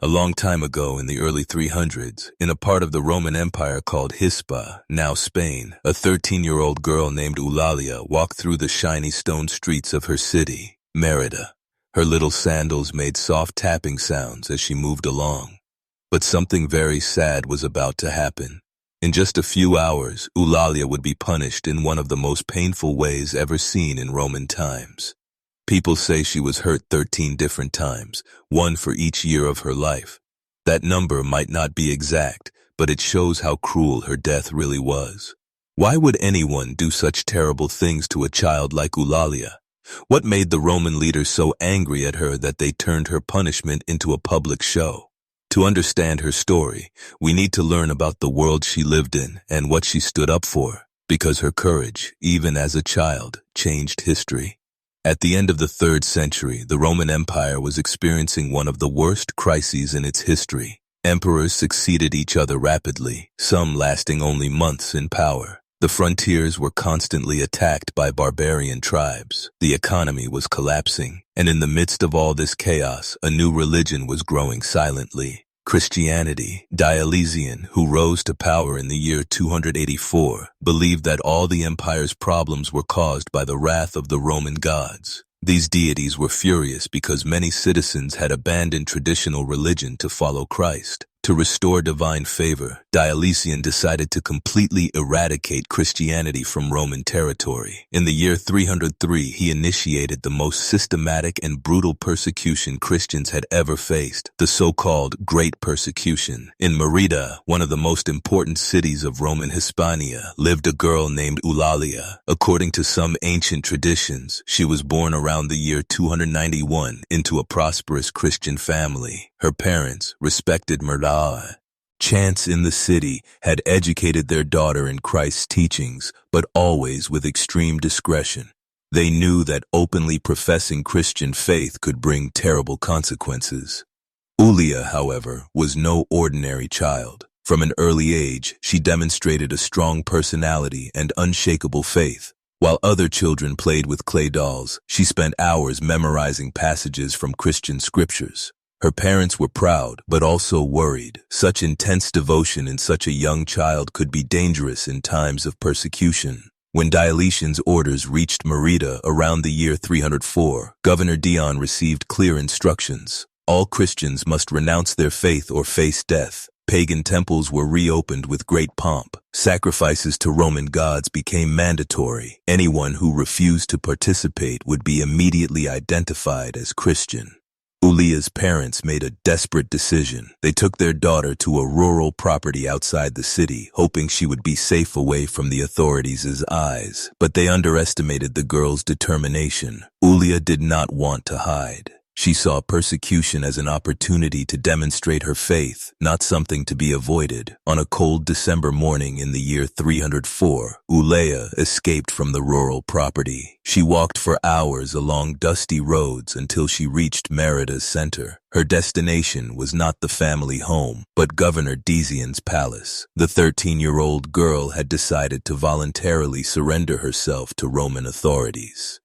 A long time ago in the early 300s, in a part of the Roman Empire called Hispania, now Spain, a 13-year-old girl named Eulalia walked through the shiny stone streets of her city, Mérida. Her little sandals made soft tapping sounds as she moved along. But something very sad was about to happen. In just a few hours, Eulalia would be punished in one of the most painful ways ever seen in Roman times. People say she was hurt 13 different times, one for each year of her life. That number might not be exact, but it shows how cruel her death really was. Why would anyone do such terrible things to a child like Eulalia? What made the Roman leaders so angry at her that they turned her punishment into a public show? To understand her story, we need to learn about the world she lived in and what she stood up for, because her courage, even as a child, changed history. At the end of the 3rd century, the Roman Empire was experiencing one of the worst crises in its history. Emperors succeeded each other rapidly, some lasting only months in power. The frontiers were constantly attacked by barbarian tribes. The economy was collapsing, and in the midst of all this chaos, a new religion was growing silently. Christianity. Dionysian, who rose to power in the year 284, believed that all the empire's problems were caused by the wrath of the Roman gods. These deities were furious because many citizens had abandoned traditional religion to follow Christ. To restore divine favor, Dionysian decided to completely eradicate Christianity from Roman territory. In the year 303, he initiated the most systematic and brutal persecution Christians had ever faced, the so-called Great Persecution. In Mérida, one of the most important cities of Roman Hispania, lived a girl named Ulalia. According to some ancient traditions, she was born around the year 291 into a prosperous Christian family. Her parents, respected Martyr, chants in the city, had educated their daughter in Christ's teachings, but always with extreme discretion. They knew that openly professing Christian faith could bring terrible consequences. Ulalia, however, was no ordinary child. From an early age, she demonstrated a strong personality and unshakable faith. While other children played with clay dolls, she spent hours memorizing passages from Christian scriptures. Her parents were proud, but also worried. Such intense devotion in such a young child could be dangerous in times of persecution. When Diocletian's orders reached Mérida around the year 304, Governor Dion received clear instructions. All Christians must renounce their faith or face death. Pagan temples were reopened with great pomp. Sacrifices to Roman gods became mandatory. Anyone who refused to participate would be immediately identified as Christian. Eulalia's parents made a desperate decision. They took their daughter to a rural property outside the city, hoping she would be safe away from the authorities' eyes. But they underestimated the girl's determination. Eulalia did not want to hide. She saw persecution as an opportunity to demonstrate her faith, not something to be avoided. On a cold December morning in the year 304, Eulalia escaped from the rural property. She walked for hours along dusty roads until she reached Mérida's center. Her destination was not the family home, but Governor Diion's palace. The 13-year-old girl had decided to voluntarily surrender herself to Roman authorities.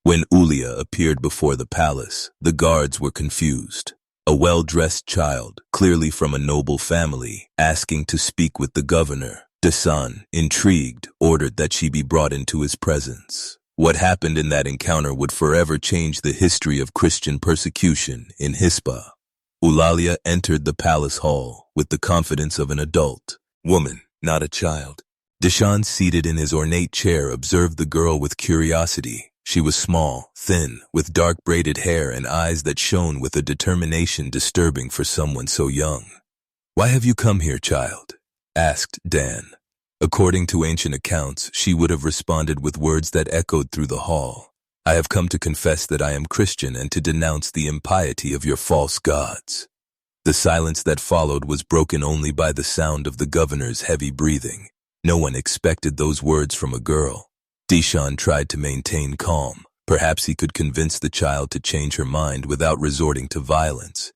When Eulalia appeared before the palace, the guards were confused. A well-dressed child, clearly from a noble family, asking to speak with the governor. Dion, intrigued, ordered that she be brought into his presence. What happened in that encounter would forever change the history of Christian persecution in Hispania. Eulalia entered the palace hall with the confidence of an adult woman, not a child. Dion, seated in his ornate chair, observed the girl with curiosity. She was small, thin, with dark braided hair and eyes that shone with a determination disturbing for someone so young. "Why have you come here, child?" asked Dan. According to ancient accounts, she would have responded with words that echoed through the hall. "I have come to confess that I am Christian and to denounce the impiety of your false gods." The silence that followed was broken only by the sound of the governor's heavy breathing. No one expected those words from a girl. Dion tried to maintain calm. Perhaps he could convince the child to change her mind without resorting to violence.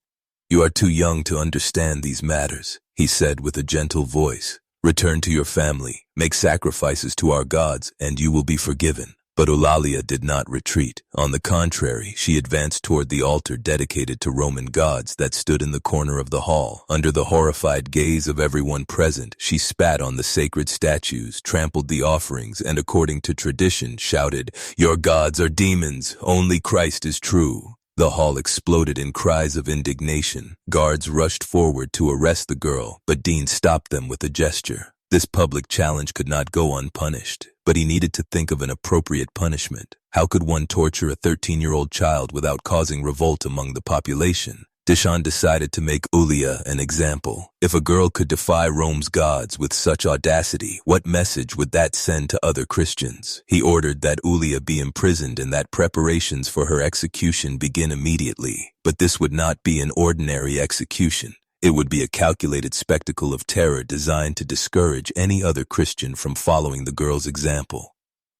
"You are too young to understand these matters," he said with a gentle voice. "Return to your family, make sacrifices to our gods, and you will be forgiven." But Eulalia did not retreat. On the contrary, she advanced toward the altar dedicated to Roman gods that stood in the corner of the hall. Under the horrified gaze of everyone present, she spat on the sacred statues, trampled the offerings, and according to tradition, shouted, "Your gods are demons, only Christ is true." The hall exploded in cries of indignation. Guards rushed forward to arrest the girl, but Dean stopped them with a gesture. This public challenge could not go unpunished, but he needed to think of an appropriate punishment. How could one torture a 13-year-old child without causing revolt among the population? Dishon decided to make Ulalia an example. If a girl could defy Rome's gods with such audacity, what message would that send to other Christians? He ordered that Ulalia be imprisoned and that preparations for her execution begin immediately. But this would not be an ordinary execution. It would be a calculated spectacle of terror designed to discourage any other Christian from following the girl's example.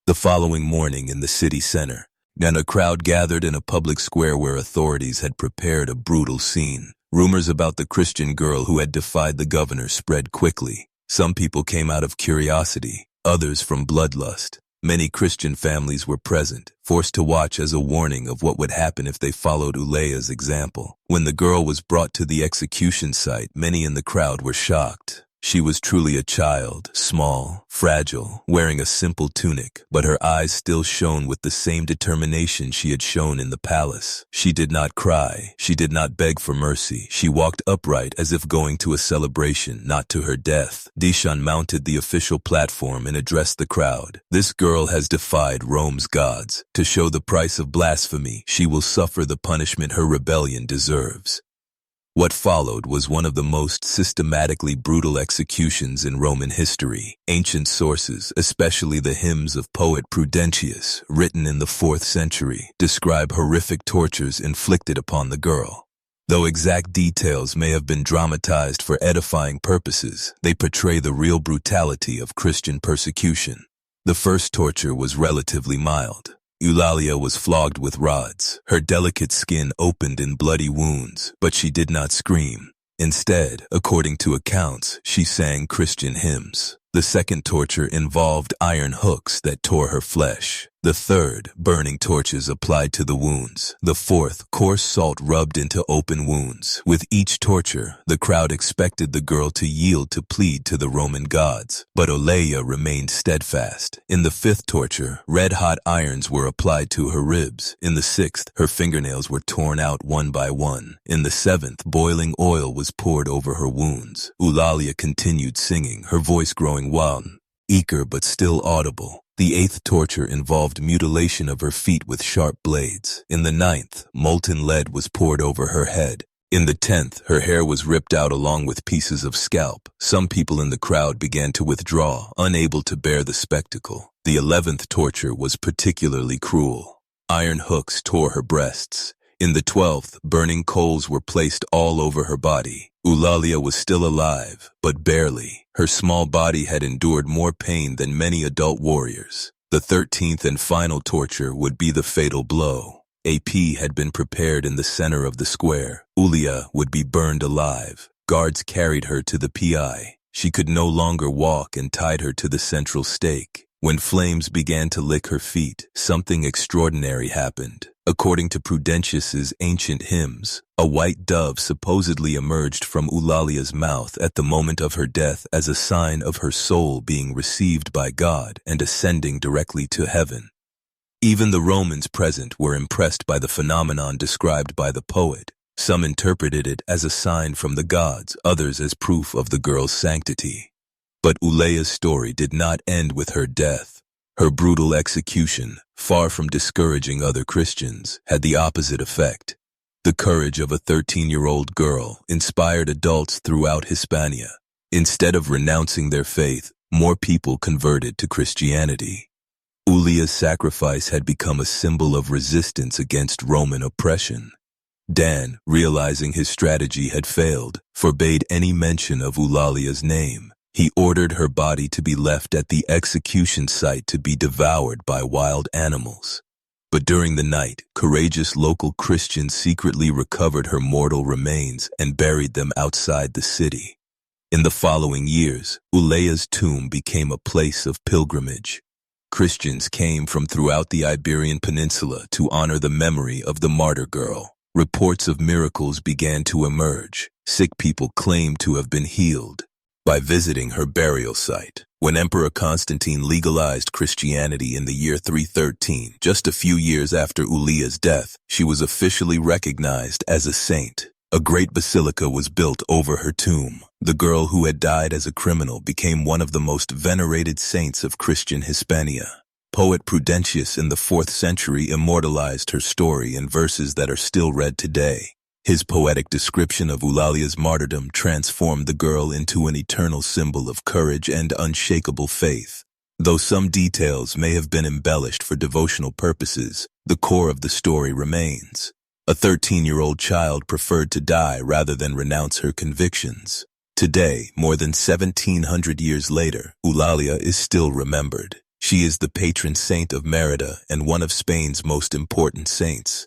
The following morning in the city center, a crowd gathered in a public square where authorities had prepared a brutal scene. Rumors about the Christian girl who had defied the governor spread quickly. Some people came out of curiosity, others from bloodlust. Many Christian families were present, forced to watch as a warning of what would happen if they followed Eulalia's example. When the girl was brought to the execution site, many in the crowd were shocked. She was truly a child, small, fragile, wearing a simple tunic, but her eyes still shone with the same determination she had shown in the palace. She did not cry. She did not beg for mercy. She walked upright as if going to a celebration, not to her death. Dishon mounted the official platform and addressed the crowd. "This girl has defied Rome's gods. To show the price of blasphemy, she will suffer the punishment her rebellion deserves." What followed was one of the most systematically brutal executions in Roman history. Ancient sources, especially the hymns of poet Prudentius, written in the 4th century, describe horrific tortures inflicted upon the girl. Though exact details may have been dramatized for edifying purposes, they portray the real brutality of Christian persecution. The first torture was relatively mild. Eulalia was flogged with rods. Her delicate skin opened in bloody wounds, but she did not scream. Instead, according to accounts, she sang Christian hymns. The second torture involved iron hooks that tore her flesh. The third, burning torches applied to the wounds. The fourth, coarse salt rubbed into open wounds. With each torture, the crowd expected the girl to yield to plead to the Roman gods. But Eulalia remained steadfast. In the fifth torture, red-hot irons were applied to her ribs. In the sixth, her fingernails were torn out one by one. In the seventh, boiling oil was poured over her wounds. Eulalia continued singing, her voice growing wild, eager but still audible. The eighth torture involved mutilation of her feet with sharp blades. In the ninth, molten lead was poured over her head. In the 10th, her hair was ripped out along with pieces of scalp. Some people in the crowd began to withdraw, unable to bear the spectacle. The 11th torture was particularly cruel. Iron hooks tore her breasts. In the 12th, burning coals were placed all over her body. Eulalia was still alive, but barely. Her small body had endured more pain than many adult warriors. The 13th and final torture would be the fatal blow. A pea had been prepared in the center of the square. Eulalia would be burned alive. Guards carried her to the PI. She could no longer walk and tied her to the central stake. When flames began to lick her feet, something extraordinary happened. According to Prudentius's ancient hymns, a white dove supposedly emerged from Eulalia's mouth at the moment of her death as a sign of her soul being received by God and ascending directly to heaven. Even the Romans present were impressed by the phenomenon described by the poet. Some interpreted it as a sign from the gods, others as proof of the girl's sanctity. But Eulalia's story did not end with her death. Her brutal execution, far from discouraging other Christians, had the opposite effect. The courage of a 13-year-old girl inspired adults throughout Hispania. Instead of renouncing their faith, more people converted to Christianity. Eulalia's sacrifice had become a symbol of resistance against Roman oppression. Dan, realizing his strategy had failed, forbade any mention of Eulalia's name. He ordered her body to be left at the execution site to be devoured by wild animals. But during the night, courageous local Christians secretly recovered her mortal remains and buried them outside the city. In the following years, Eulalia's tomb became a place of pilgrimage. Christians came from throughout the Iberian Peninsula to honor the memory of the martyr girl. Reports of miracles began to emerge. Sick people claimed to have been healed by visiting her burial site. When Emperor Constantine legalized Christianity in the year 313, just a few years after Eulalia's death, she was officially recognized as a saint. A great basilica was built over her tomb. The girl who had died as a criminal became one of the most venerated saints of Christian Hispania. Poet Prudentius in the 4th century immortalized her story in verses that are still read today. His poetic description of Eulalia's martyrdom transformed the girl into an eternal symbol of courage and unshakable faith. Though some details may have been embellished for devotional purposes, the core of the story remains. A 13-year-old child preferred to die rather than renounce her convictions. Today, more than 1,700 years later, Eulalia is still remembered. She is the patron saint of Mérida and one of Spain's most important saints.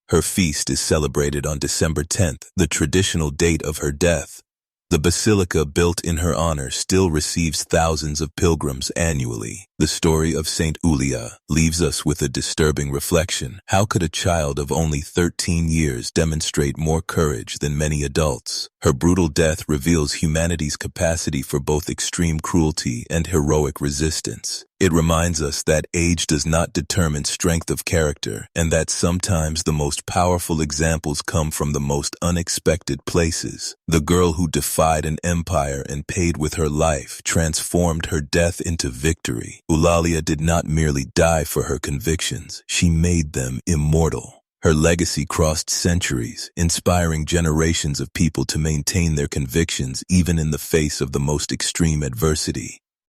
Her feast is celebrated on December 10th, the traditional date of her death. The basilica built in her honor still receives thousands of pilgrims annually. The story of Saint Eulalia leaves us with a disturbing reflection. How could a child of only 13 years demonstrate more courage than many adults? Her brutal death reveals humanity's capacity for both extreme cruelty and heroic resistance. It reminds us that age does not determine strength of character, and that sometimes the most powerful examples come from the most unexpected places. The girl who defied an empire and paid with her life transformed her death into victory. Eulalia did not merely die for her convictions, she made them immortal. Her legacy crossed centuries, inspiring generations of people to maintain their convictions even in the face of the most extreme adversity.